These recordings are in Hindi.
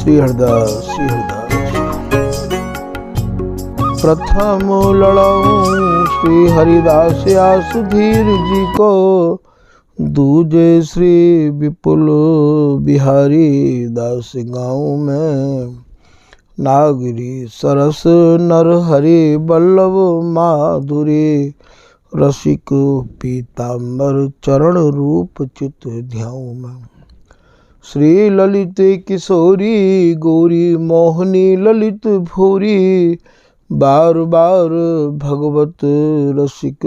श्री हरदास श्री हरदास। प्रथम लड़ाऊं श्री हरिदास या सुधीर जी को, दूजे श्री विपुल बिहारी दास गाँव में। नागरी सरस नर हरि बल्लभ माधुरी, रसिक पीताम्बर चरण रूप चित ध्याऊं मैं। श्री ललित किशोरी गौरी मोहनी ललित भूरी, बार बार भगवत रसिक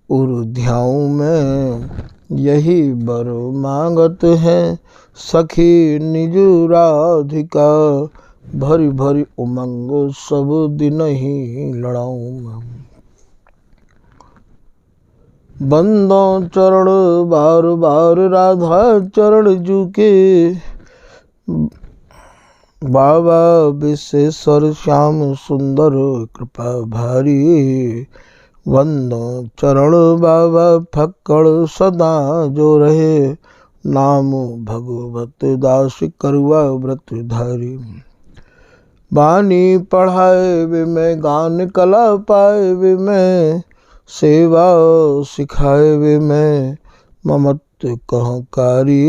उर ध्याऊं मैं। यही बर मांगत है सखी निज राधिका, भरी भरी उमंग सब दिन ही लड़ाऊं मैं। बंदो चरण बार बार राधा चरण झुके, बाबा विश्वेश्वर श्याम सुंदर कृपा भारी। वंदो चरण बाबा फक्कड़ सदा जो रहे, नाम भगवत दास करुआ व्रत धारी। बानी पढ़ाए वे मैं गान कला पाए वे मैं, सेवा सिखाए वे मैं ममत कहकारी।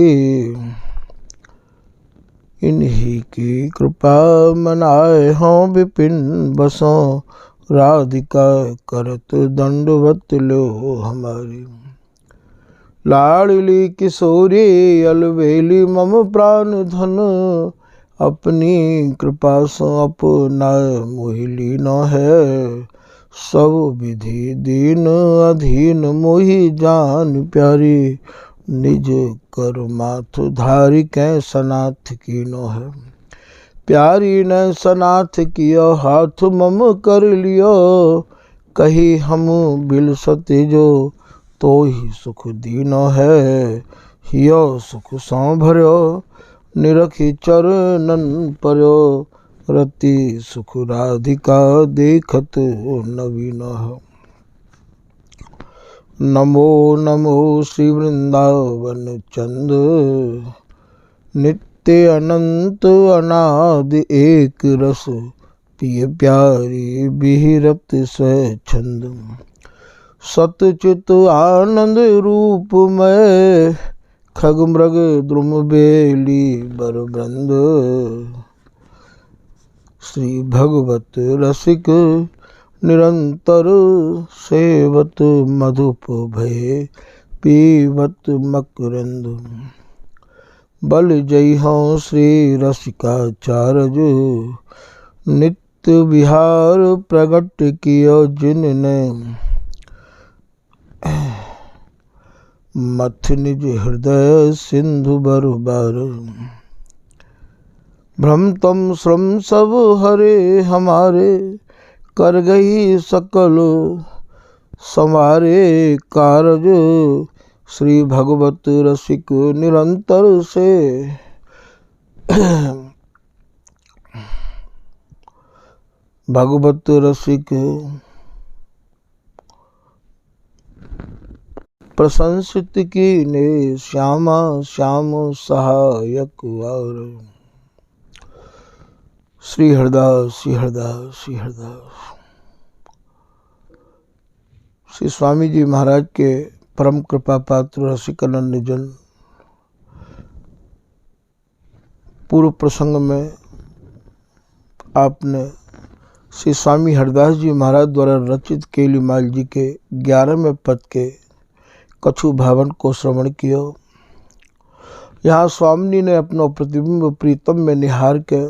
इन्हीं की कृपा मनाए हों विपिन बसों, राधिका करत दंडवत लो हमारी। लाडली किशोरी अलवेली मम प्राण धन, अपनी कृपा सो अपनाए मोहिली न है। सब विधि दीन अधीन मोहि जान प्यारी, निज कर माथ धारी कै सनाथ की नो है। प्यारी ने सनाथ कियो हाथ मम कर लियो, कही हम बिल सते जो तो ही सुख दीनो है। हियो सुख सौ भर्यो निरखी चरणन पर्यो, रति सुख राधिका देखत नवीन है। नमो नमो श्री वृंदावन चंद, नित्य अनंत अनादि एक रस, पिय प्यारी बिहरत स्वच्छंद। सतचित आनंद रूप में खग मृग द्रुम बेली बर वृंद। श्री भगवत रसिक निरंतर सेवत, मधुप भय पीवत मकरंद। बल जय हों श्री रसिकाचार्य, नित्य विहार प्रगट कियो जिनने। मथ निज हृदय सिंधु बरबार, भ्रमतम श्रम सब हरे हमारे। कर गई सकल समारे कारज, श्री भगवत रसिक निरंतर से। भगवत रसिक प्रशंसित की ने श्यामा श्याम सहायक और। श्री हरदास श्री हरदास श्री हरदास। श्री स्वामी जी महाराज के परम कृपा पात्र रसिकानंद निजन पूर्व प्रसंग में आपने श्री स्वामी हरदास जी महाराज द्वारा रचित केलीमाल जी के 11वें पद के कछु भावन को श्रवण किया। यहाँ स्वामी ने अपना प्रतिबिंब प्रीतम में निहार के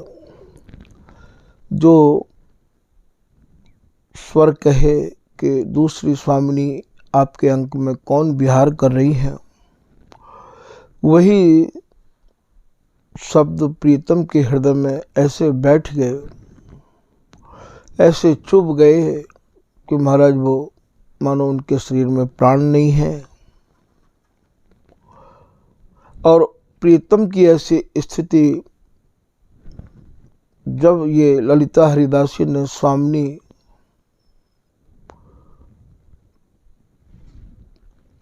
जो स्वर कहे कि दूसरी स्वामिनी आपके अंक में कौन विहार कर रही है, वही शब्द प्रीतम के हृदय में ऐसे बैठ गए, ऐसे चुभ गए कि महाराज वो मानो उनके शरीर में प्राण नहीं है। और प्रीतम की ऐसी स्थिति जब ये ललिता हरिदासी ने स्वामिनी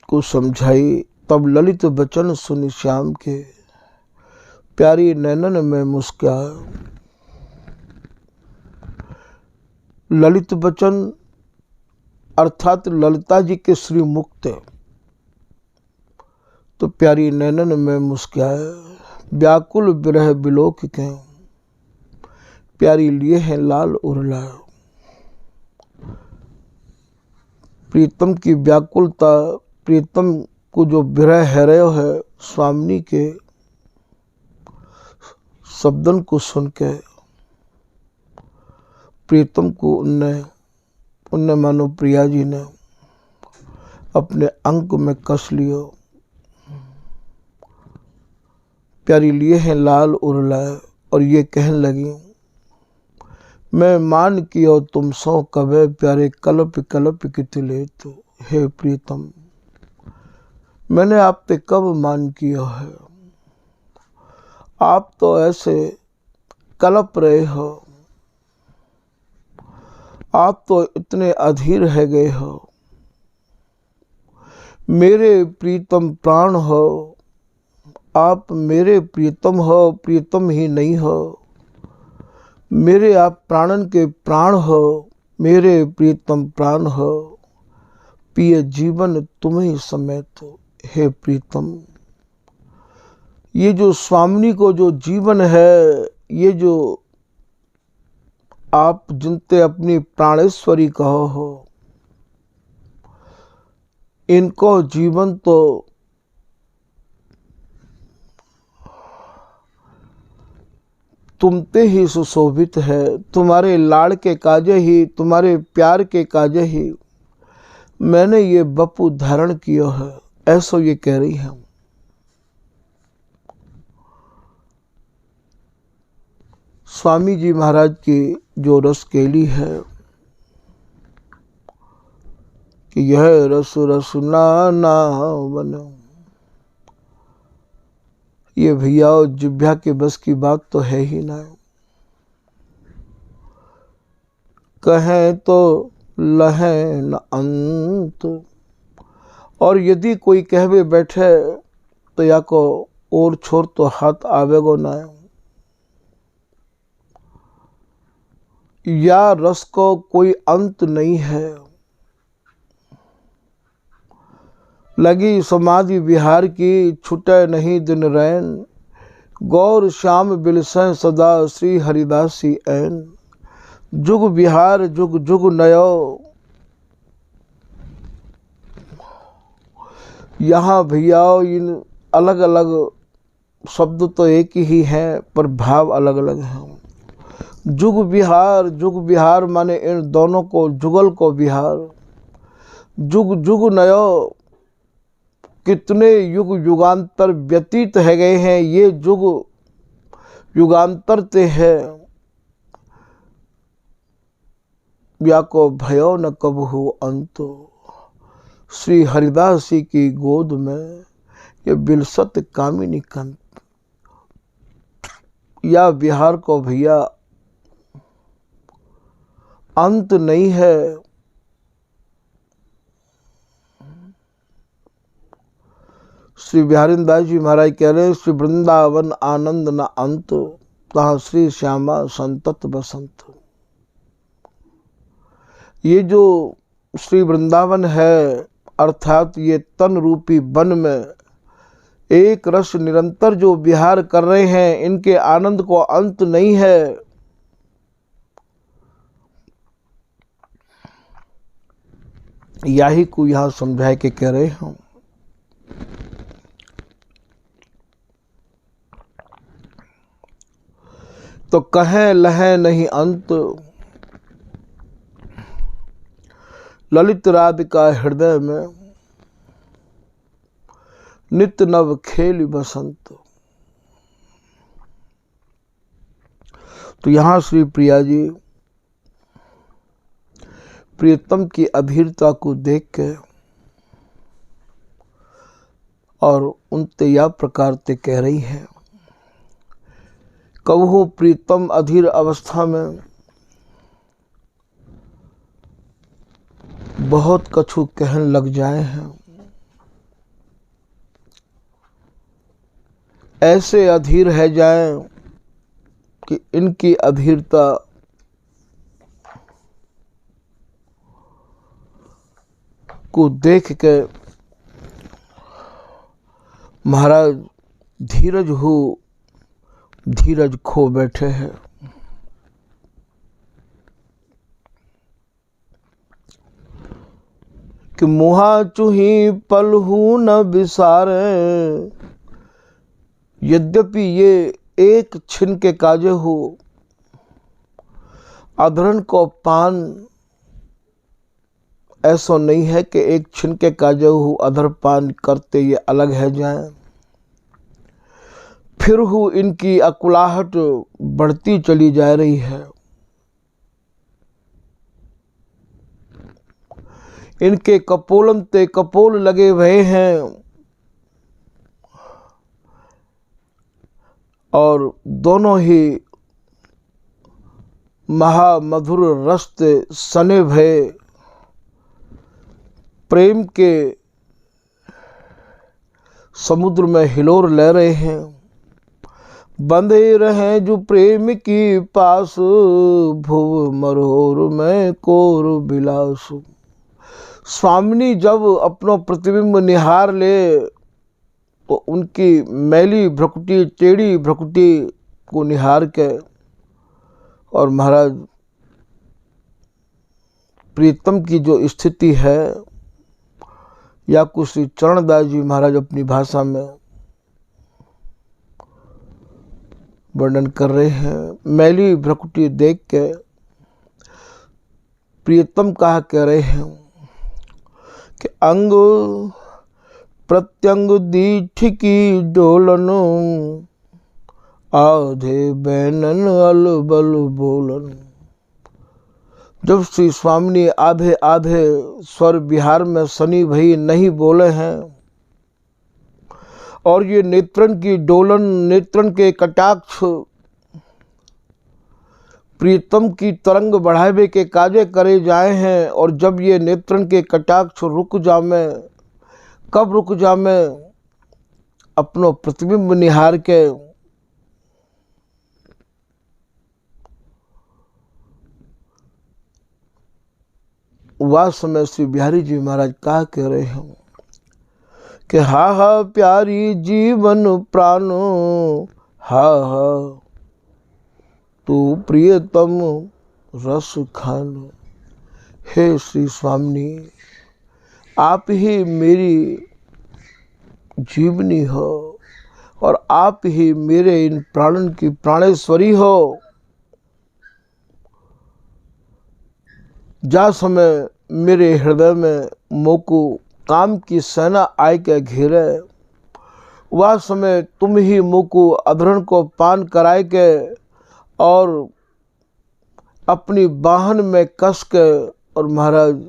को समझाई, तब ललित वचन सुनि श्याम के प्यारी नैनन में मुस्काए। ललित वचन अर्थात ललिता जी के श्री मुक्त, तो प्यारी नैनन में मुस्काए। व्याकुल विरह बिलोक के, प्यारी लिए हैं लाल उरलाए। प्रीतम की व्याकुलता, प्रीतम को जो विरह है स्वामिनी के शब्दन को सुन के प्रीतम को उनने मानो प्रिया जी ने अपने अंक में कस लियो। प्यारी लिए हैं लाल उरलाए और ये कहने लगी, मैं मान कियो तुम सो कबे प्यारे कल्प कल्प कितले। तो हे प्रीतम, मैंने आप पे कब मान किया है, आप तो ऐसे कल्प रहे हो, आप तो इतने अधीर रह गए हो। मेरे प्रीतम प्राण हो, आप मेरे प्रीतम हो, प्रीतम ही नहीं हो। मेरे आप प्राणन के प्राण हो, मेरे प्रीतम प्राण हो। पिए जीवन तुम ही समेत हो। हे प्रीतम, ये जो स्वामिनी को जो जीवन है, ये जो आप जिनते अपनी प्राणेश्वरी कहो हो, इनको जीवन तो तुमते ही सुशोभित है। तुम्हारे लाड़ के काजे ही, तुम्हारे प्यार के काजे ही मैंने ये बपू धारण किया है, ऐसो ये कह रही है। स्वामी जी महाराज की जो रस केली है कि यह रस रस नाना बनो, ये भैया जिभ्या के बस की बात तो है ही ना। कहें तो लहें न अंत, और यदि कोई कहवे बैठे तो या को और छोर तो हाथ आवेगो ना। या रस को कोई अंत नहीं है। लगी समाधि विहार की, छुटे नहीं दिन रैन। गौर श्याम बिलसै सदा श्री हरिदासी ऐन। जुग विहार जुग जुग नयो, यहाँ भैया इन अलग अलग शब्द तो एक ही हैं पर भाव अलग अलग हैं। जुग विहार माने इन दोनों को, जुगल को विहार। जुग जुग नयो, कितने युग युगांतर व्यतीत है गए हैं, ये जुग युगांतर ते है। या को भयो न कबहू अंतो, श्री हरिदास जी की गोद में ये बिलसत कामिनी कंत। या विहार को भैया अंत नहीं है। श्री बिहारीदास जी महाराज कह रहे हैं, श्री वृंदावन आनंद न अंत, तहाँ श्री श्यामा संतत बसंत। ये जो श्री वृंदावन है, अर्थात ये तन रूपी वन में एक रस निरंतर जो विहार कर रहे हैं, इनके आनंद को अंत नहीं है। यही को यहां समझाए के कह रहे हैं। तो कहें लहें नहीं अंत, ललित राधिका हृदय में नित्य नव खेल बसंत। तो यहां श्री प्रिया जी प्रियतम की अधीरता को देख के और उनते या प्रकार ते कह रही हैं, कबहू प्रीतम अधीर अवस्था में बहुत कछु कहन लग जाए हैं। ऐसे अधीर है जाएं कि इनकी अधीरता को देख के महाराज धीरज खो बैठे हैं। कि मुहा चूही पलहू न बिसारे, यद्यपि ये एक छिन के काजे हो, अधरन को पान ऐसा नहीं है कि एक छिन के काजे हो अधर पान करते ये अलग है जाएं। फिर हूँ इनकी अकुलाहट बढ़ती चली जा रही है। इनके कपोलन ते कपोल लगे हुए हैं और दोनों ही महामधुर रस सने भय प्रेम के समुद्र में हिलोर ले रहे हैं। बंधे रहे जो प्रेम की पास, भुव मरोर में कोर बिलास। स्वामिनी जब अपना प्रतिबिंब निहार ले तो उनकी मैली भ्रकुटी टेढ़ी भ्रकुटी को निहार के और महाराज प्रीतम की जो स्थिति है या कुछ श्री चरणदास जी महाराज अपनी भाषा में वर्णन कर रहे हैं। मैली भ्रकुटी देख के प्रीतम कहा कह रहे हैं कि अंग प्रत्यंग दीठ की डोलन, आधे बैनन अलबल बोलन। जब श्री स्वामिनी आधे आधे स्वर बिहार में सनी भई नहीं बोले हैं और ये नेत्रन की डोलन, नेत्रन के कटाक्ष प्रीतम की तरंग बढ़ावे के काजे करे जाए हैं। और जब ये नेत्रन के कटाक्ष रुक जामे, कब रुक जामे, अपनो प्रतिबिंब निहार के वह समय श्री बिहारी जी महाराज कहा कह रहे हैं कि हा हा प्यारी जीवन प्राणो, हा हा तू प्रियतम रस खानो। हे श्री स्वामिनी, आप ही मेरी जीवनी हो और आप ही मेरे इन प्राणन की प्राणेश्वरी हो। जा समय मेरे हृदय में मोको काम की सेना आय के घेरे, वह समय तुम ही मोको अधरण को पान कराए के और अपनी बाहन में कस के और महाराज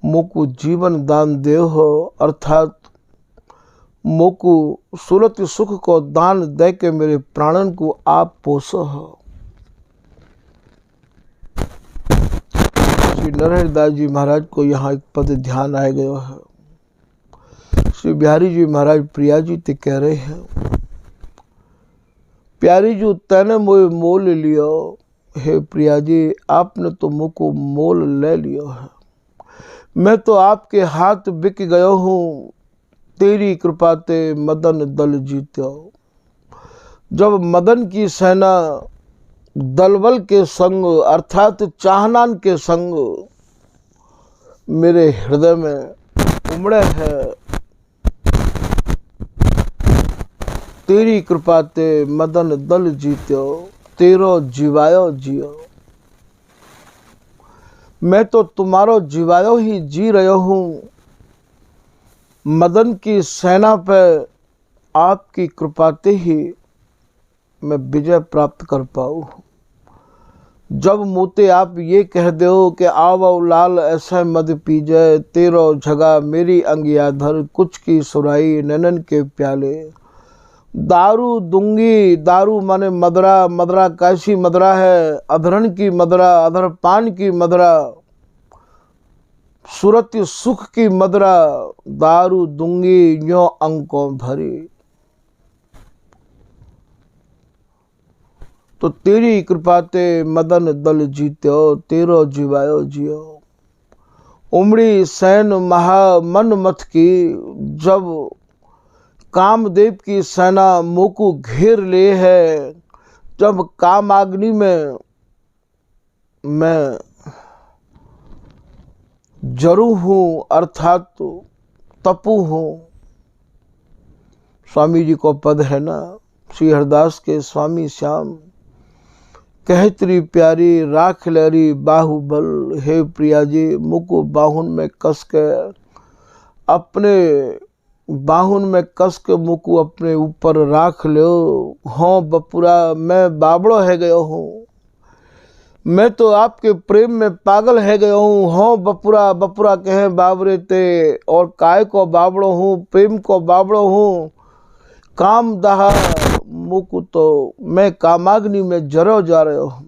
मोको जीवन दान दे हो, अर्थात मोको सुलत सुख को दान दे के मेरे प्राणन को आप पोसो हो। श्री नरहरिदास जी महाराज को यहाँ एक पद ध्यान आ गया है। श्री बिहारी जी महाराज प्रिया जी ते कह रहे हैं, प्यारी जो तैने मोए मोल लियो, हे प्रिया जी आपने तो मुझको मोल ले लियो है। मैं तो आपके हाथ बिक गयो हूँ, तेरी कृपा ते मदन दल जीत्यो। जब मदन की सेना दलबल के संग अर्थात चाहनान के संग मेरे हृदय में उमड़े है, तेरी कृपा ते मदन दल जीत्यो, तेरो जीवायो जियो। मैं तो तुम्हारो जीवायो ही जी रहा हूँ। मदन की सेना पर आपकी कृपा ते ही मैं विजय प्राप्त कर पाऊँ। जब मोते आप ये कह दो कि आवो लाल ऐसा मद पीजे, तेरो झगा मेरी अंगिया धर, कुछ की सुराई नैनन के प्याले। दारू दूंगी, दारू माने मदरा, मदरा कैसी मदरा है, अधरण की मदरा, अधर पान की मदरा, सूरत सुख की मदरा, दारू दूंगी यो अंकों भरी। तो तेरी कृपा ते मदन दल जीत्यो, तेरो जीवायो जियो। उमड़ी सैन महा मन मथ की, जब कामदेव की सेना मोकू घेर ले है। जब कामाग्नि में मैं जरू हूँ, अर्थात तपू हूँ। स्वामी जी को पद है ना, श्री हरदास के स्वामी श्याम कहतरी प्यारी राख लरी बाहुबल। हे प्रिया जी मुको बाहुन में कस के, अपने बाहुन में कस के मुको अपने ऊपर राख लो। हाँ बपुरा मैं बाबड़ो है गयो हूँ, मैं तो आपके प्रेम में पागल है गया हूँ। हाँ बपुरा बपुरा कहे बाबरे ते, और काय को बाबड़ो हूँ, प्रेम को बाबड़ो हूँ। काम दहा मुकु तो मैं कामाग्नि में जरो जा रहे हूँ।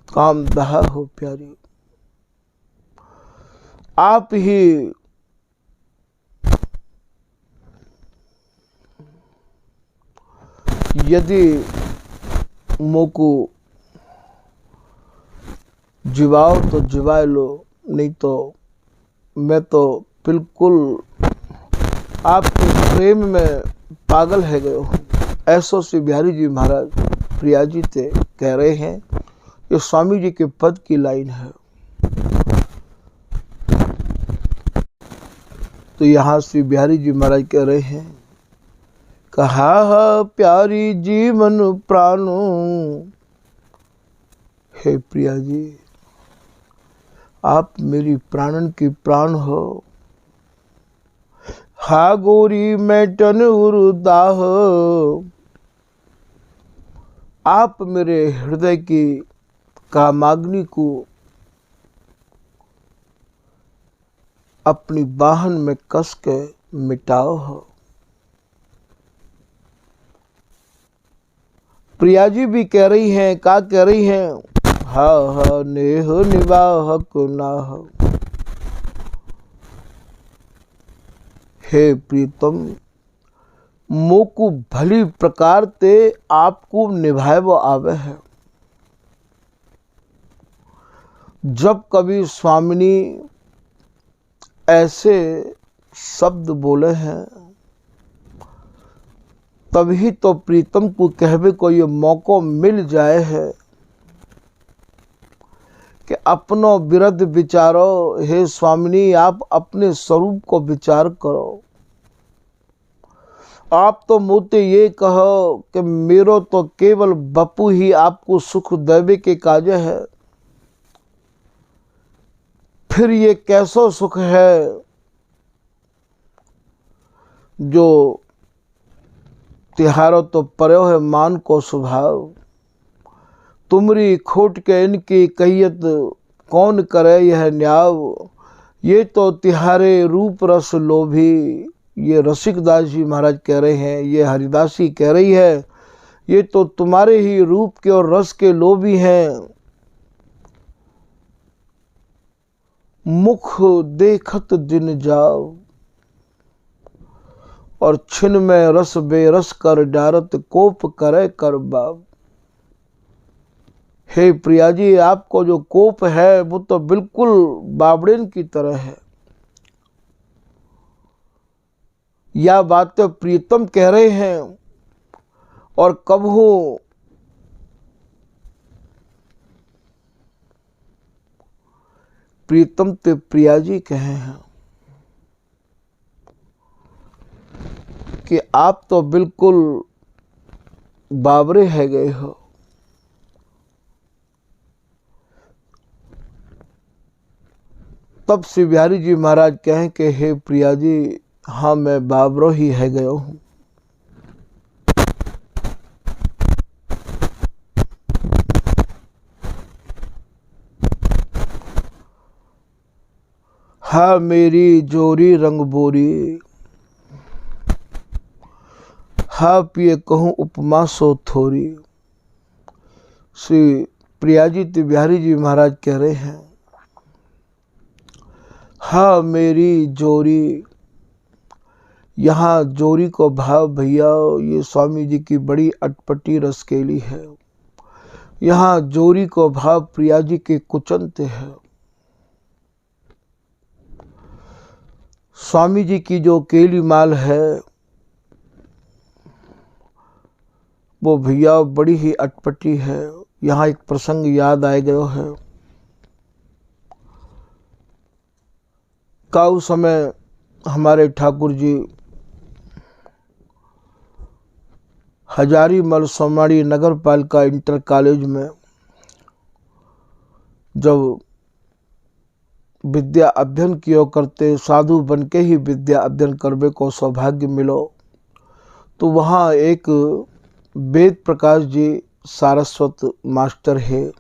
काम दहा हो प्यारी, आप ही यदि मोकू जिवाओ तो जिवा लो, नहीं तो मैं तो बिल्कुल आपके प्रेम में पागल है गए हूँ। ऐसो श्री बिहारी जी महाराज प्रिया जी ते कह रहे हैं। ये स्वामी जी के पद की लाइन है। तो यहाँ श्री बिहारी जी महाराज कह रहे हैं, कहा प्यारी जीवन प्राणो। हे प्रिया जी आप मेरी प्राणन की प्राण हो। हा गोरी मैटन उरुदाह, आप मेरे हृदय की कामाग्नि को अपनी बाहन में कस के मिटाओ हो। प्रिया जी भी कह रही हैं, क्या कह रही हैं? हा हा नेह निवाह को ना हो। हे प्रीतम मोकू भली प्रकार ते आपको निभाए वो आवे है। जब कभी स्वामिनी ऐसे शब्द बोले हैं, तभी तो प्रीतम को कहवे को ये मौका मिल जाए है कि अपनो विरध विचारो। हे स्वामिनी आप अपने स्वरूप को विचार करो। आप तो मुझे ये कहो कि मेरो तो केवल बपू ही आपको सुख देवे के काज है। फिर ये कैसो सुख है जो तिहारो तो पर्यो है मान को स्वभाव। तुमरी खोट के इनकी कहियत कौन करे यह न्याव। ये तो तिहारे रूप रस लोभी। ये रसिकदास जी महाराज कह रहे हैं, ये हरिदासी कह रही है, ये तो तुम्हारे ही रूप के और रस के लोभी हैं। मुख देखत दिन जाओ और छिन में रस बेरस कर डारत कोप करे कर बाब। हे प्रिया जी आपको जो कोप है वो तो बिल्कुल बाबड़ेन की तरह है। यह बात तो प्रीतम कह रहे हैं और कबहू प्रीतम ते प्रिया जी कहे हैं कि आप तो बिल्कुल बाबरे है गए हो। तब श्री बिहारी जी महाराज कहें कि हे प्रिया जी हाँ मैं बाबरो ही है गयो हूँ। हाँ मेरी जोरी रंग बोरी, हाँ पिए कहूँ उपमा सो थोरी। श्री प्रिया जी बिहारी जी महाराज कह रहे हैं, हाँ मेरी जोरी। यहाँ जोरी को भाव भैया ये स्वामी जी की बड़ी अटपटी रसकेली है। यहाँ जोरी को भाव प्रिया जी के कुचंत है। स्वामी जी की जो केली माल है वो भैया बड़ी ही अटपटी है। यहाँ एक प्रसंग याद आए गयो है। का उस समय हमारे ठाकुर जी हजारीमल सोमाड़ी नगर पालिका इंटर कॉलेज में जब विद्या अध्ययन किया करते, साधु बन के ही विद्या अध्ययन करने को सौभाग्य मिलो, तो वहाँ एक वेद प्रकाश जी सारस्वत मास्टर है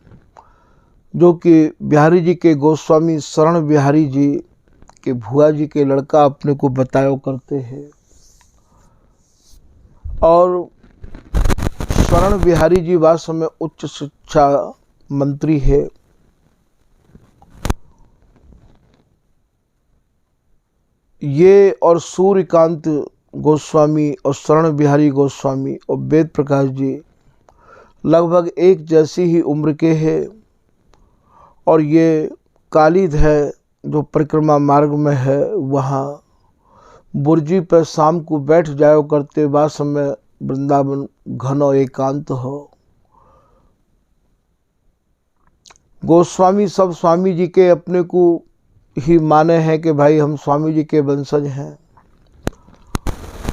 जो कि बिहारी जी के गोस्वामी शरण बिहारी जी के भुआ जी के लड़का अपने को बताया करते हैं। और शरण बिहारी जी वास्तव में उच्च शिक्षा मंत्री है। ये और सूर्यकांत गोस्वामी और शरण बिहारी गोस्वामी और वेद प्रकाश जी लगभग एक जैसी ही उम्र के हैं। और ये कालिद है जो परिक्रमा मार्ग में है, वहाँ बुर्जी पर शाम को बैठ जाया करते। वास्तव में वृंदावन घन और एकांत हो। गोस्वामी सब स्वामी जी के अपने को ही माने हैं कि भाई हम स्वामी जी के वंशज हैं।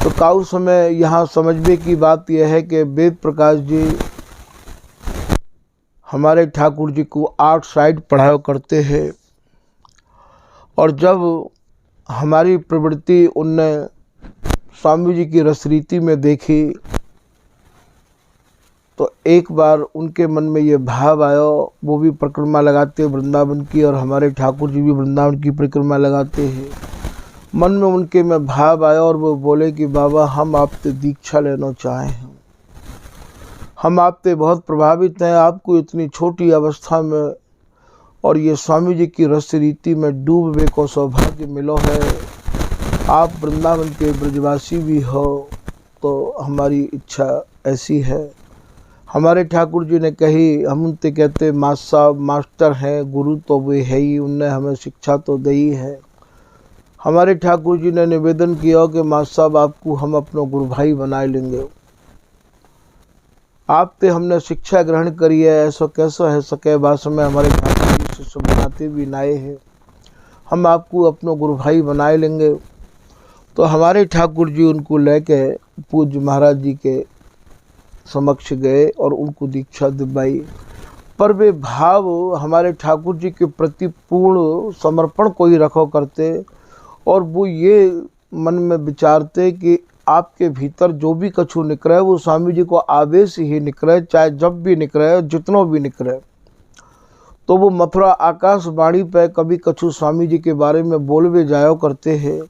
तो काउ समय यहाँ समझने की बात यह है कि वेद प्रकाश जी हमारे ठाकुर जी को 8 साइड पढ़ाया करते हैं। और जब हमारी प्रवृत्ति उनने स्वामी जी की रसरीति में देखी तो एक बार उनके मन में ये भाव आया। वो भी परिक्रमा लगाते वृंदावन की और हमारे ठाकुर जी भी वृंदावन की परिक्रमा लगाते हैं। मन में उनके में भाव आया और वो बोले कि बाबा हम आपसे दीक्षा लेना चाहे हैं, हम आपसे बहुत प्रभावित हैं। आपको इतनी छोटी अवस्था में और ये स्वामी जी की रस रीति में डूबने को सौभाग्य मिलो है। आप वृंदावन के ब्रजवासी भी हो तो हमारी इच्छा ऐसी है। हमारे ठाकुर जी ने कही, हम उनसे कहते मास्टर हैं, गुरु तो वे है ही, उनने हमें शिक्षा तो दी है। हमारे ठाकुर जी ने निवेदन किया कि मास्टर साहब आपको हम अपना गुरु भाई बना लेंगे। आपसे हमने शिक्षा ग्रहण करी है, ऐसा कैसा है सके। वास्तव में हमारे ठाकुर जी शिष्य बनाते भी नाए हैं, हम आपको अपना गुरु भाई बना लेंगे। तो हमारे ठाकुर जी उनको लेके पूज्य महाराज जी के समक्ष गए और उनको दीक्षा दिलवाई। पर वे भाव हमारे ठाकुर जी के प्रति पूर्ण समर्पण को ही रखो करते। और वो ये मन में विचारते कि आपके भीतर जो भी कछु निकले वो स्वामी जी को आवेश ही निकले, चाहे जब भी निकले, जितनो भी निकले। तो वो मथुरा आकाशवाणी पे कभी कछु स्वामी जी के बारे में बोलवे जाया करते हैं।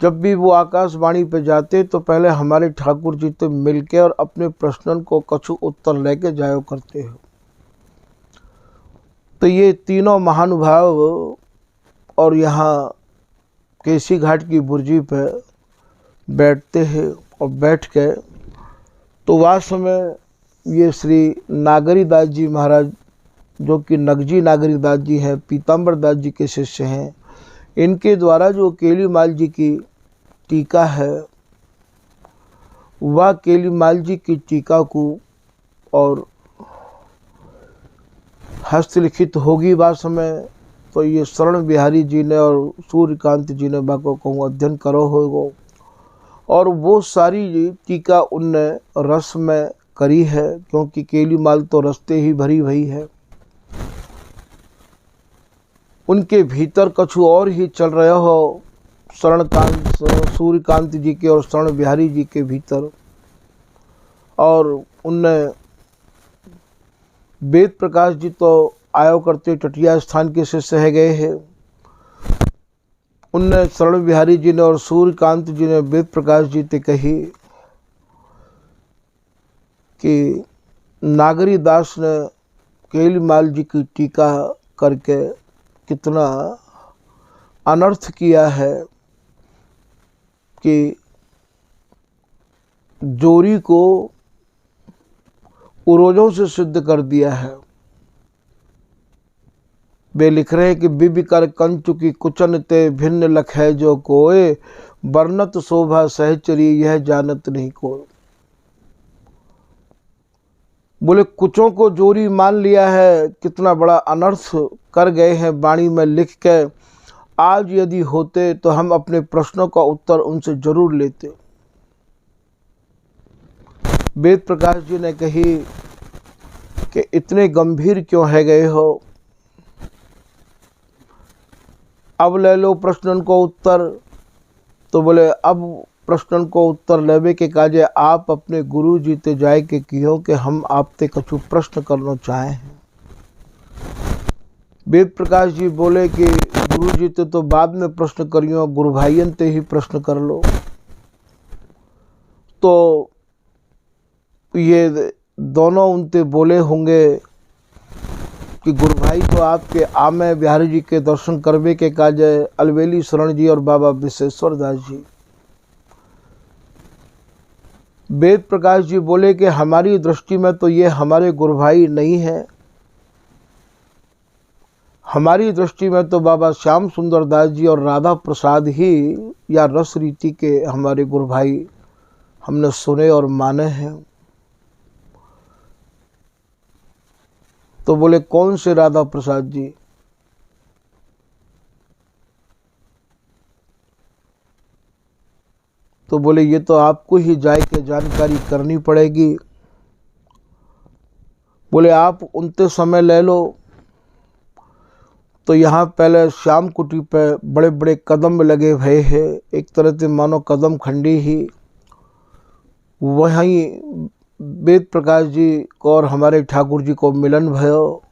जब भी वो आकाशवाणी पे जाते तो पहले हमारे ठाकुर जी से मिलके और अपने प्रश्नों को कछु उत्तर लेके जाया करते हैं। तो ये तीनों महानुभाव और यहाँ केसी घाट की बुर्जी पे बैठते हैं। और बैठ के तो वास्तव में ये श्री नागरीदास जी महाराज जो कि नगजी नागरीदास जी हैं, पीताम्बर दास जी के शिष्य हैं, इनके द्वारा जो केलीमाल जी की टीका है वह केलीमाल जी की टीका को और हस्तलिखित होगी वास्तव में। तो ये शरण बिहारी जी ने और सूर्यकांत जी ने बाको कहूँ अध्ययन करो होगो। और वो सारी टीका उनने रस में करी है, क्योंकि केलीमाल तो रस्ते ही भरी भई है। उनके भीतर कछु और ही चल रहा हो सूर्यकांत जी के और शरण बिहारी जी के भीतर। और उनने वेद प्रकाश जी तो आयो करते टटिया स्थान के शिष्य है गए हैं। उनने शरण बिहारी जी ने और सूर्यकांत जी ने वेद प्रकाश जी से कही कि नागरी दास ने केलीमाल जी की टीका करके कितना अनर्थ किया है कि जोरी को पूर्वजों से सिद्ध कर दिया है। वे लिख रहे हैं कि बिबि कर कंचु की कुचन ते भिन्न लखै जो कोय, वर्णत शोभा सहचरी यह जानत नहीं कोय। बोले कुचों को जोरी मान लिया है, कितना बड़ा अनर्थ कर गए हैं वाणी में लिख के। आज यदि होते तो हम अपने प्रश्नों का उत्तर उनसे जरूर लेते। वेद प्रकाश जी ने कही कि इतने गंभीर क्यों है गए हो, अब ले लो प्रश्न को उत्तर। तो बोले अब प्रश्न को उत्तर लेवे के काजे आप अपने गुरु जी ते जाए के कियो कि हम आपते कछु प्रश्न करना चाहे हैं। वेद प्रकाश जी बोले कि गुरु जी ते तो बाद में प्रश्न करियो, गुरु भाईयन ते ही प्रश्न कर लो। तो ये दोनों उनते बोले होंगे कि गुरु भाई तो आपके आमे बिहारी जी के दर्शन करवे के काजे अलवेली शरण जी और बाबा विश्वेश्वर दास जी। वेद प्रकाश जी बोले कि हमारी दृष्टि में तो ये हमारे गुरु भाई नहीं है, हमारी दृष्टि में तो बाबा श्याम सुंदर दास जी और राधा प्रसाद ही या रस रीति के हमारे गुरु भाई हमने सुने और माने हैं। तो बोले कौन से राधा प्रसाद जी? तो बोले ये तो आपको ही जाए के जानकारी करनी पड़ेगी। बोले आप उनते समय ले लो। तो यहाँ पहले श्याम कुटी पे बड़े बड़े कदम लगे हुए हैं, एक तरह से मानो कदम खंडी ही। वहीं वेद प्रकाश जी को और हमारे ठाकुर जी को मिलन भयो।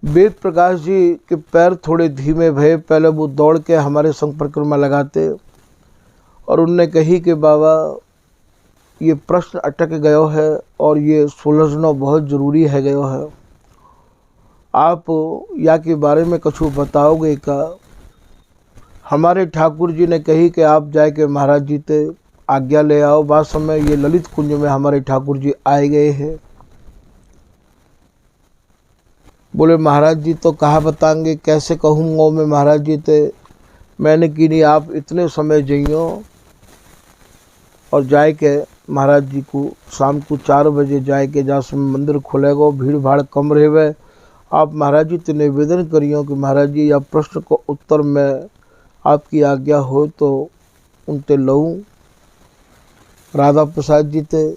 वेद प्रकाश जी के पैर थोड़े धीमे भये, पहले वो दौड़ के हमारे संग परिक्रमा लगाते और उनने कही कि बाबा ये प्रश्न अटक गयो है और ये सुलझना बहुत ज़रूरी है गयो है, आप या के बारे में कछु बताओगे का? हमारे ठाकुर जी ने कही कि आप जाए के महाराज जी ते आज्ञा ले आओ। बाद समय ये ललित कुंज में हमारे ठाकुर जी आए गए हैं। बोले महाराज जी तो कहा बताएंगे, कैसे कहूँगा मैं महाराज जी ते? मैंने कि नहीं आप इतने समय जाइयो और जाए के महाराज जी को शाम को 4 बजे जाए के जहाँ समय मंदिर खुलेगा, भीड़ भाड़ कम रहे। आप महाराज जी से निवेदन करियो कि महाराज जी या प्रश्न को उत्तर में आपकी आज्ञा हो तो उनते लऊँ। राधा प्रसाद जी थे,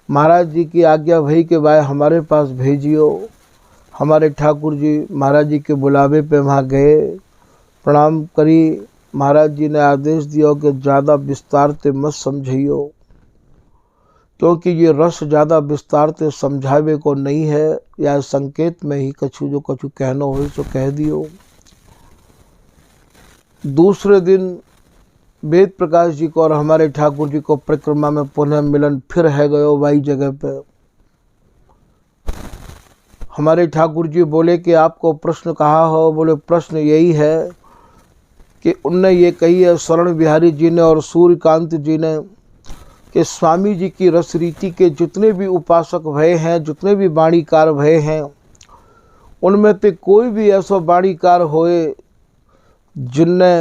महाराज जी की आज्ञा भई के भाई हमारे पास भेजियो। हमारे ठाकुर जी महाराज जी के बुलावे पे वहाँ गए, प्रणाम करी। महाराज जी ने आदेश दिया कि ज़्यादा विस्तार से मत समझियो, क्योंकि ये रस ज़्यादा विस्तार से समझावे को नहीं है, या संकेत में ही कछु जो कछु कहना हो सो कह दियो। दूसरे दिन वेद प्रकाश जी को और हमारे ठाकुर जी को परिक्रमा में पुनः मिलन फिर है गयो वही जगह पे। हमारे ठाकुर जी बोले कि आपको प्रश्न कहा हो? बोले प्रश्न यही है कि उनने ये कही है शरण बिहारी जी ने और सूर्यकांत जी ने कि स्वामी जी की रस रीति के जितने भी उपासक भय हैं, जितने भी वाणीकार भय हैं, उनमें से कोई भी ऐसा वाणीकार होए जिनने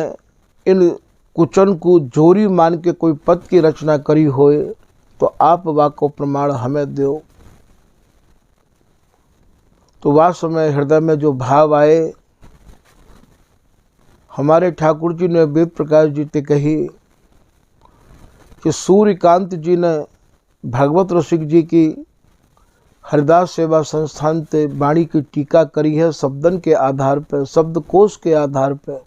इन कुचन को जोरी मान के कोई पद की रचना करी होए तो आप वाको प्रमाण हमें दो। तो वह समय हृदय में जो भाव आए, हमारे ठाकुर जी ने वेद प्रकाश जी से कही कि सूर्यकांत जी ने भगवत रसिक जी की हरिदास सेवा संस्थान से वाणी की टीका करी है, शब्दन के आधार पर, शब्दकोश के आधार पर।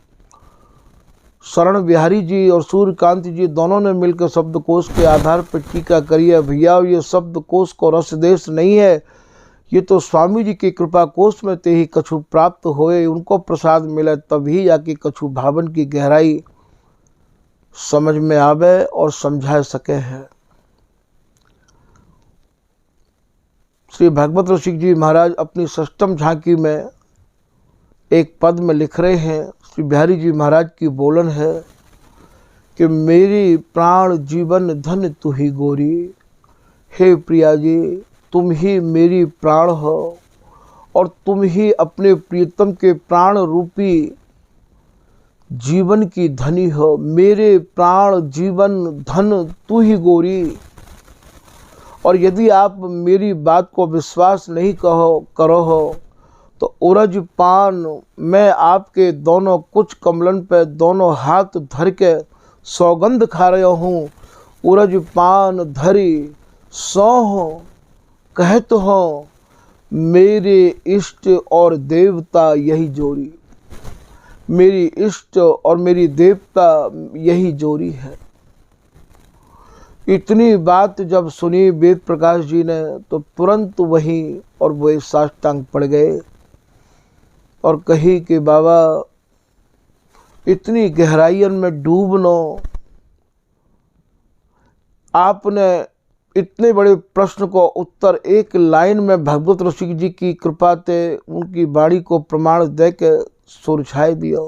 शरण बिहारी जी और सूर्यकांत जी दोनों ने मिलकर शब्दकोश के आधार पर टीका करी है। भैया ये शब्दकोश को रस देश नहीं है, ये तो स्वामी जी की कृपा कोश में ते ही कछु प्राप्त होए, उनको प्रसाद मिले तभी जाके कछु भावन की गहराई समझ में आवे और समझा सके है। श्री भगवत रसिक जी महाराज अपनी षष्ठम झांकी में एक पद में लिख रहे हैं, श्री बिहारी जी महाराज की बोलन है कि मेरी प्राण जीवन धन तू ही गोरी, हे प्रिया जी, तुम ही मेरी प्राण हो और तुम ही अपने प्रियतम के प्राण रूपी जीवन की धनी हो। मेरे प्राण जीवन धन तू ही गोरी। और यदि आप मेरी बात को विश्वास नहीं करो हो तो उरज पान मैं आपके दोनों कुछ कमलन पे दोनों हाथ धर के सौगंध खा रहा हूँ। उरज पान धरी सौह कहत हो, मेरे इष्ट और देवता यही जोड़ी। मेरी इष्ट और मेरी देवता यही जोड़ी है। इतनी बात जब सुनी वेद प्रकाश जी ने तो तुरंत वहीं और वो साष्टांग पड़ गए और कही कि बाबा इतनी गहराइयों में डूबनो, आपने इतने बड़े प्रश्न को उत्तर एक लाइन में भगवत ऋषि जी की कृपा से उनकी वाणी को प्रमाण दे के सुरझाए दिया।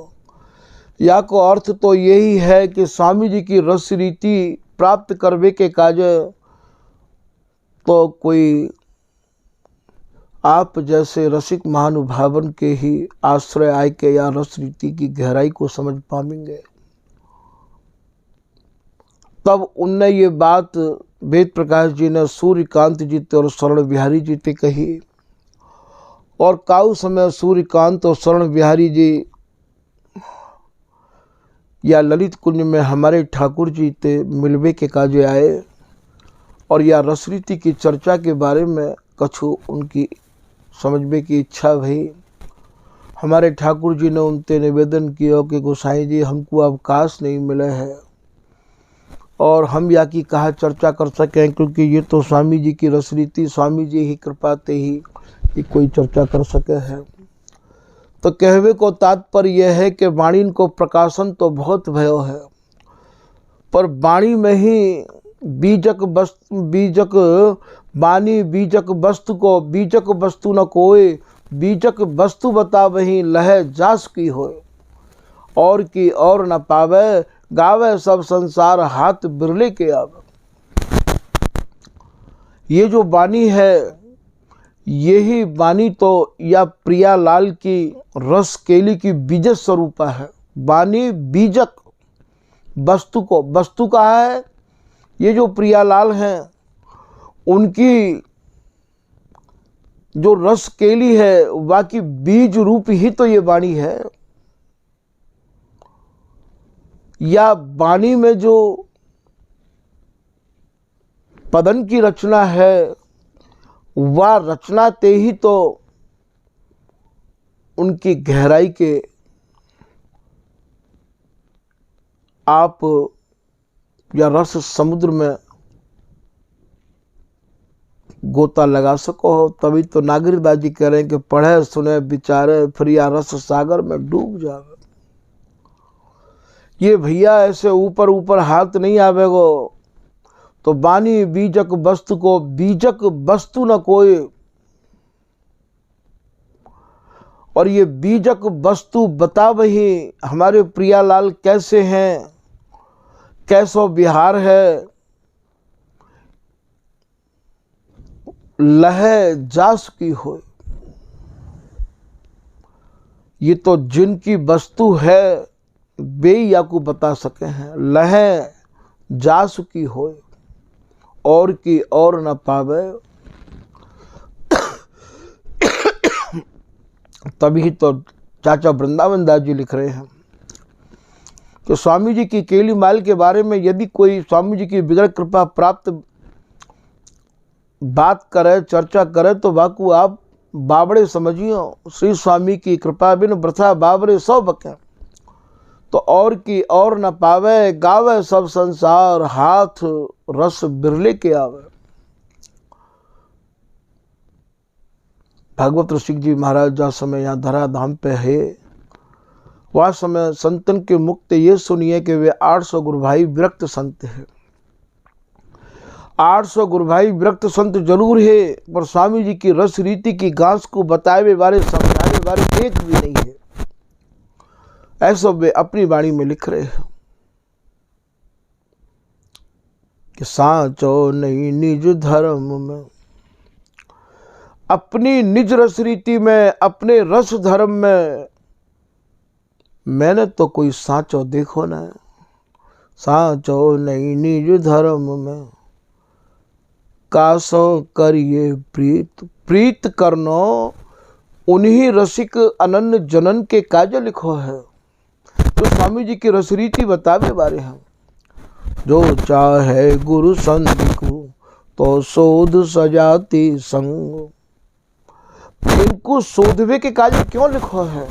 या को अर्थ तो यही है कि स्वामी जी की रस रीति प्राप्त करवे के काज तो कोई आप जैसे रसिक महानुभावन के ही आश्रय आय के या रस रीति की गहराई को समझ पाएंगे। तब उनने ये बात वेद प्रकाश जी ने सूर्यकांत जी ते और स्वर्ण बिहारी जी ते कही। और काउ समय सूर्यकांत और स्वर्ण बिहारी जी या ललित कुंज में हमारे ठाकुर जी ते मिलवे के काजे आए और या रसरीति की चर्चा के बारे में कछु उनकी समझने की इच्छा भई। हमारे ठाकुर जी ने उनसे निवेदन किया कि गोसाई जी हमको अवकाश नहीं मिले है और हम या की कहा चर्चा कर सकें, क्योंकि ये तो स्वामी जी की रसरीति स्वामी जी ही कृपाते ही ये कोई चर्चा कर सके है। तो कहवे को तात्पर्य यह है कि वाणी को प्रकाशन तो बहुत भयो है, पर वाणी में ही बीजक वाणी बीजक वस्तु को बीजक वस्तु न कोय, बीजक वस्तु बता वही लह जास की होए। और की और न पावे, गावे सब संसार हाथ बिरले के आवे। ये जो वाणी है यही वाणी तो या प्रियालाल की रस केली की बीज स्वरूपा है। वाणी बीजक वस्तु को, वस्तु का है ये जो प्रियालाल हैं उनकी जो रस केली है बाकी बीज रूप ही तो ये वाणी है। या वाणी में जो पदन की रचना है वह रचना ते ही तो उनकी गहराई के आप या रस समुद्र में गोता लगा सको हो। तभी तो नागरिकदास जी कह रहे हैं कि पढ़े सुने विचारे फिर या रस सागर में डूब जावे। ये भैया ऐसे ऊपर ऊपर हाथ नहीं आवेगो। तो वाणी बीजक वस्तु को बीजक वस्तु न कोई, और ये बीजक वस्तु बता वही हमारे प्रियालाल कैसे हैं, कैसो विहार है। लह जास की हो, ये तो जिनकी वस्तु है वे या को बता सके हैं। लह जास की हो और की और न पावे। तभी तो चाचा वृंदावन दास जी लिख रहे हैं कि स्वामी जी की केली माल के बारे में यदि कोई स्वामी जी की बिगड़ कृपा प्राप्त बात करे चर्चा करे तो बाकू आप बाबड़े समझियो। श्री स्वामी की कृपा बिन वृथा बाबरे सौ बके। तो और की और न पावे, गावे सब संसार हाथ रस बिरले के आवे। भागवत ऋषि जी महाराज जा समय यहाँ धरा धाम पे है वह समय संतन के मुक्त ये सुनिए कि वे 800 गुरु भाई विरक्त संत है। 800 गुरु भाई विरक्त संत जरूर है, पर स्वामी जी की रस रीति की घास को बताए बारे समझाने वाले एक भी नहीं है। ऐसा वे अपनी वाणी में लिख रहे हैं। कि साचो नहीं निज धर्म में, अपनी निज रस रीति में, अपने रस धर्म में मैंने तो कोई साचो देखो ना। साचो नहीं निज धर्म में, कासो करिए प्रीत, प्रीत करनो उन्हीं रसिक अनन्य जनन के काज लिखो है। तो स्वामी जी की रसरीति बतावे बारे हैं। जो चाहे गुरु संत को तो शोध सजाती संग, इनको शोधवे के काज क्यों लिखो है,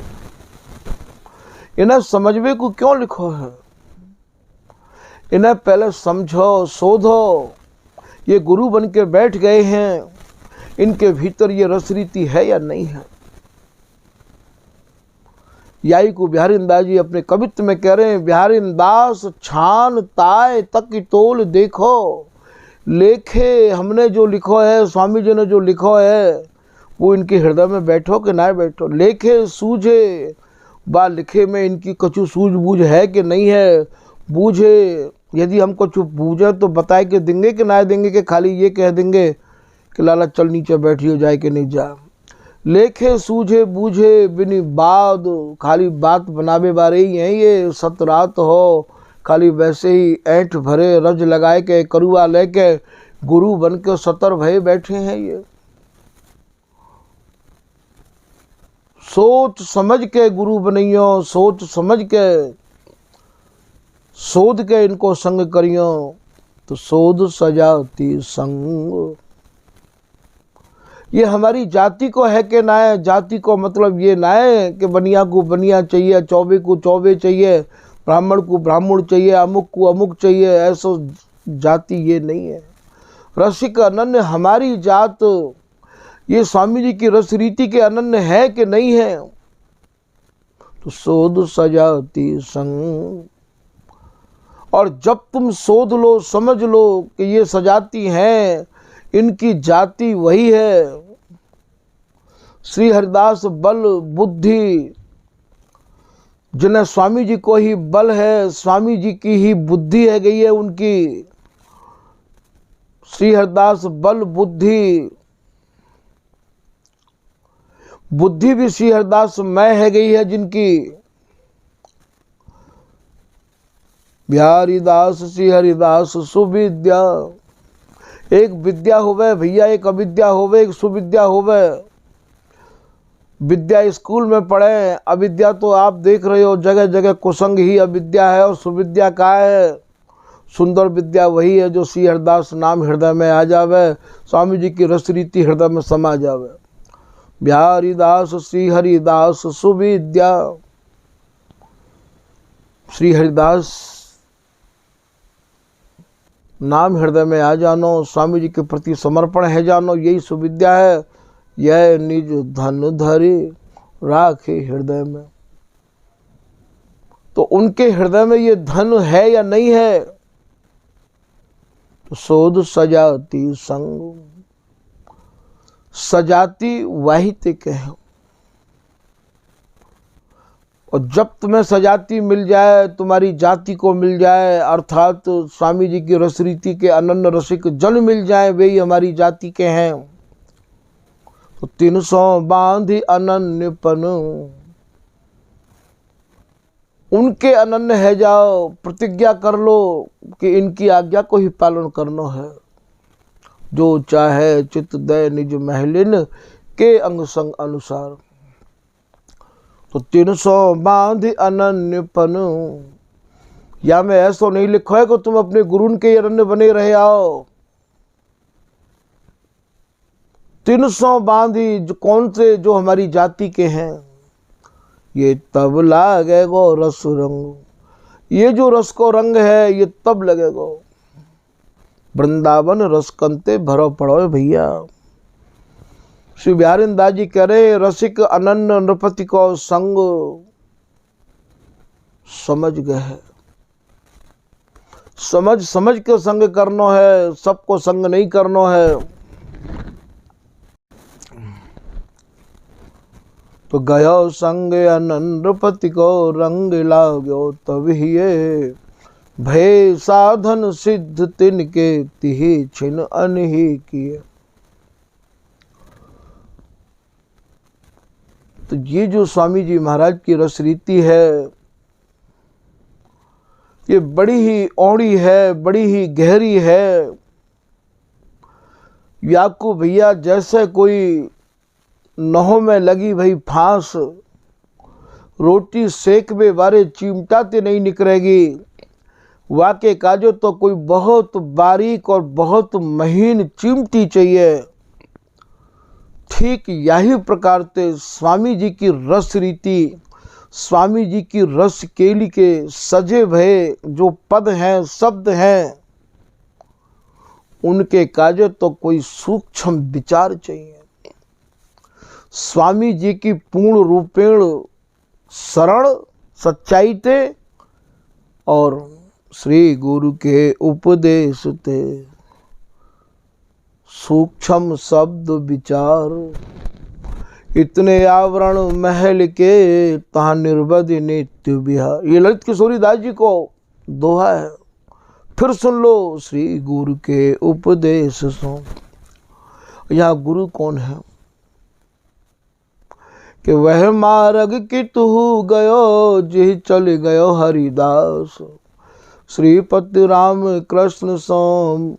इन्हें समझवे को क्यों लिखो है। इन्हें पहले समझो, शोधो। ये गुरु बन के बैठ गए हैं, इनके भीतर ये रसरीति है या नहीं है। याई को बिहारीदास जी अपने कवित्व में कह रहे हैं, बिहारीदास छान ताय तक तोल देखो, लेखे हमने जो लिखो है, स्वामी जी ने जो लिखो है वो इनके हृदय में बैठो कि ना बैठो। लेखे सूझे बा लिखे में इनकी कछु सूझबूझ है कि नहीं है। बूझे, यदि हम कुछ बूझे तो बताए के देंगे कि ना देंगे, कि खाली ये कह देंगे कि लाला चल नीचे बैठियो जाए कि नहीं जा। लेखे सूझे बूझे बिनी बाद, खाली बात बनावे बारे ही हैं ये। सतरात हो खाली वैसे ही ऐंठ भरे रज लगाए के करुआ लेके गुरु बन के सतर भये बैठे हैं ये। सोच समझ के गुरु बनइयो, सोच समझ के शोध के इनको संग करियो, तो शोध सजाती संग। ये हमारी जाति को है कि ना है। जाति को मतलब ये ना है कि बनिया को बनिया चाहिए, चौबे को चौबे चाहिए, ब्राह्मण को ब्राह्मण चाहिए, अमुक को अमुक चाहिए, ऐसा जाति ये नहीं है। रसिक अनन्य हमारी जात, ये स्वामी जी की रस रीति के अनन्य है कि नहीं है। तो शोध सजाती संग। और जब तुम शोध लो, समझ लो कि ये सजाती हैं, इनकी जाति वही है। श्री हरिदास बल बुद्धि, जिन्हें स्वामी जी को ही बल है, स्वामी जी की ही बुद्धि है गई है उनकी। श्री हरिदास बल बुद्धि, बुद्धि भी श्री हरिदास में है गई है जिनकी। बिहारीदास श्री हरिदास सुविद्या, एक विद्या होवे भैया, एक अविद्या होवे, एक सुविद्या होवे। विद्या स्कूल में पढ़े, अविद्या तो आप देख रहे हो जगह जगह कुसंग ही अविद्या है। और सुविद्या का है, सुंदर विद्या वही है जो श्री हरिदास नाम हृदय में आ जावे, स्वामी जी की रस रीति हृदय में समा जावे। बिहारीदास श्री हरिदास सुविद्या, श्री हरिदास नाम हृदय में आ जानो, स्वामी जी के प्रति समर्पण है जानो, यही सुविद्या है। यह निज धन धरे राखे हृदय में। तो उनके हृदय में ये धन है या नहीं है। तो शोध सजाती संग, सजाती वही ते कहो। और जब तुम्हें सजाती मिल जाए, तुम्हारी जाति को मिल जाए, अर्थात स्वामी जी की रस रीति के अनन्य रसिक जन मिल जाए, वे ही हमारी जाति के हैं। तो 300 बांधी अनन्यपन, उनके अनन्य है जाओ। प्रतिज्ञा कर लो कि इनकी आज्ञा को ही पालन करना है। जो चाहे चित दय निज महलिन के अंग संग अनुसार। तो 300 बांध अनन्यपन, या में ऐसा नहीं लिखो है कि तुम अपने गुरु के अनन्य बने रहे आओ। 300 बांधी जो कौन से, जो हमारी जाति के हैं। ये तब लगेगो रस रंग, ये जो रस को रंग है ये तब लगेगो। वृंदावन रस कंते भरो पड़ो भैया। श्री बिहारीदास जी कह रहे, रसिक अनन्य नृपति को संग समझ गए। समझ के संग करना है, सबको संग नहीं करना है। तो गयो संग अनन्य नृपति को रंग लागो तब ही भय साधन सिद्ध तिनके तिहि छिन अनहि किए। तो ये जो स्वामी जी महाराज की रस रीति है, ये बड़ी ही औड़ी है, बड़ी ही गहरी है। याकू भैया जैसे कोई नहों में लगी भई फांस, रोटी सेकवे वारे चिमटाते नहीं निकलेगी। वाके काजो तो कोई बहुत बारीक और बहुत महीन चिमटी चाहिए। ठीक यही प्रकार से स्वामी जी की रस रीति, स्वामी जी की रस केली के सजे भये जो पद हैं, शब्द हैं, उनके काजे तो कोई सूक्ष्म विचार चाहिए। स्वामी जी की पूर्ण रूपेण शरण सच्चाई थे और श्री गुरु के उपदेश थे सूक्ष्म शब्द विचार। इतने आवरण महल के तहाँ निर्बध नित्य विहार। ये ललित किशोरी दास जी को दोहा है। फिर सुन लो, श्री गुरु के उपदेश सो। यहाँ गुरु कौन है? कि वह मार्ग की तू गयो जिह चल गयो हरिदास। श्रीपति राम कृष्ण सोम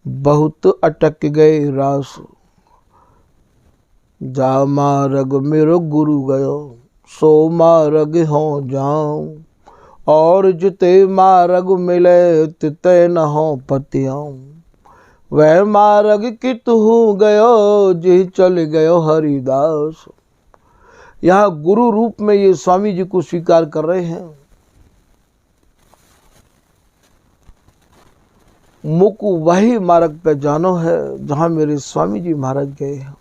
बहुत अटक गए रास। जा मार्ग मेरो गुरु गयो सो मार्ग हो जाऊं। और जिते मार्ग मिले तिते न हो पतियाऊं। वह मार्ग की तू गयो जी चल गयो हरिदास। यहाँ गुरु रूप में ये स्वामी जी को स्वीकार कर रहे हैं। मुकु वही मार्ग पे जानो है जहां मेरे स्वामी जी महाराज गए हैं।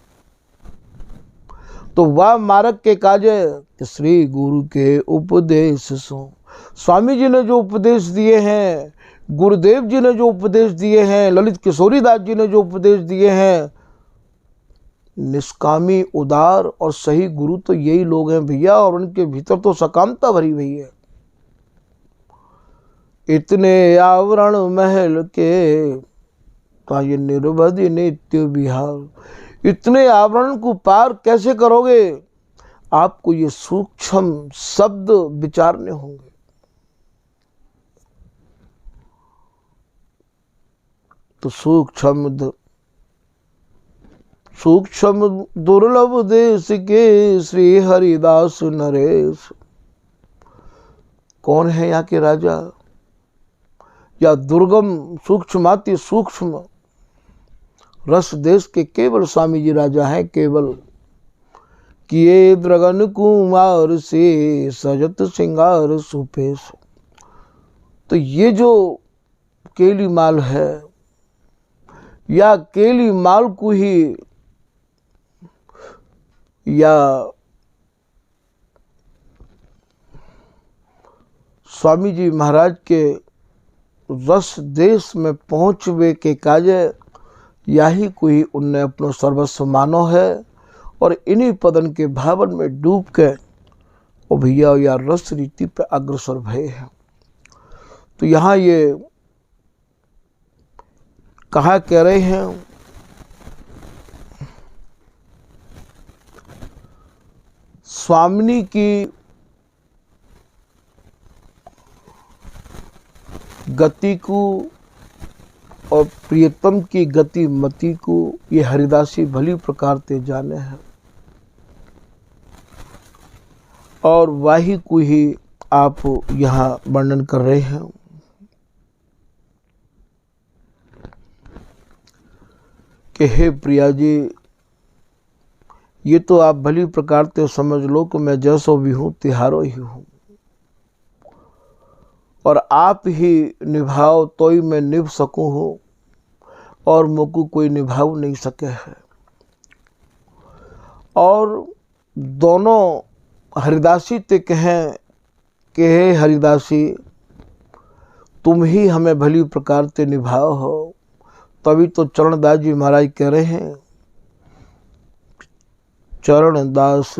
तो वह मार्ग के काजे श्री गुरु के उपदेश सो। स्वामी जी ने जो उपदेश दिए हैं, गुरुदेव जी ने जो उपदेश दिए हैं, ललित किशोरी दास जी ने जो उपदेश दिए हैं, निष्कामी, उदार और सही गुरु तो यही लोग हैं भैया। और उनके भीतर तो सकामता भरी हुई है। इतने आवरण महल के ताये निर्बध नित्य विहार। इतने आवरण को पार कैसे करोगे? आपको ये सूक्ष्म शब्द विचारने होंगे। तो सूक्ष्म दुर्लभ देश के श्री हरिदास नरेश। कौन है यहाँ के राजा? या दुर्गम सूक्ष्माति सूक्ष्म रस देश के केवल स्वामी जी राजा हैं। केवल किए द्रगन कुमार से सजत सिंगार सुपेश। तो ये जो केली माल है, या केली माल को ही या स्वामी जी महाराज के रस देश में पहुँचवे के काजे यही कोई उनने अपनो सर्वस्व मानो है। और इन्हीं पदन के भावन में डूब के ओ भैया या रस रीति पे अग्रसर भय है। तो यहाँ ये कहा कह रहे हैं, स्वामिनी की गति को और प्रियतम की गति मति को ये हरिदासी भली प्रकार ते जाने हैं। और वही को ही आप यहाँ वर्णन कर रहे हैं कि हे प्रिया जी, ये तो आप भली प्रकार ते समझ लो कि मैं जैसो भी हूँ तिहारो ही हूँ। और आप ही निभाओ तो ही मैं निभ सकूँ हूँ, और मुझको कोई निभाव नहीं सके है। और दोनों हरिदासी ते कहें कि हे हरिदासी, तुम ही हमें भली प्रकार ते निभाओ हो। तभी तो चरणदास जी महाराज कह रहे हैं, चरणदास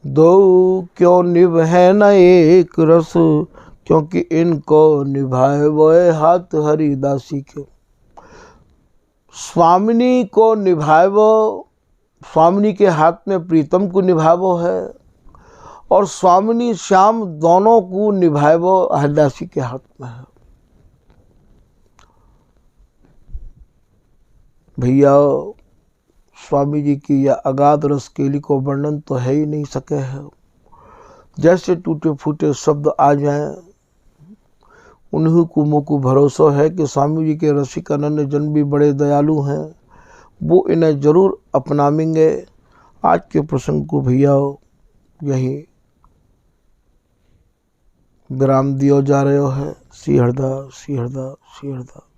दो क्यों निभै न एक रस, क्योंकि इनको निभाए वो हाथ हरिदासी के। स्वामिनी को निभावो, स्वामिनी के हाथ में प्रीतम को निभावो है, और स्वामिनी श्याम दोनों को निभावो हरिदासी के हाथ में है। भैया स्वामी जी की यह अगाध रसकेली को वर्णन तो है ही नहीं सके है। जैसे टूटे फूटे शब्द आ जाएं, उन्हीं को मुँह को भरोसा है कि स्वामी जी के रसिक अनन्य जन भी बड़े दयालु हैं, वो इन्हें जरूर अपनाएंगे। आज के प्रसंग को भैया यही विराम दिया जा रहे हो है। श्री हरदा, श्री हरदा, श्री हरदा।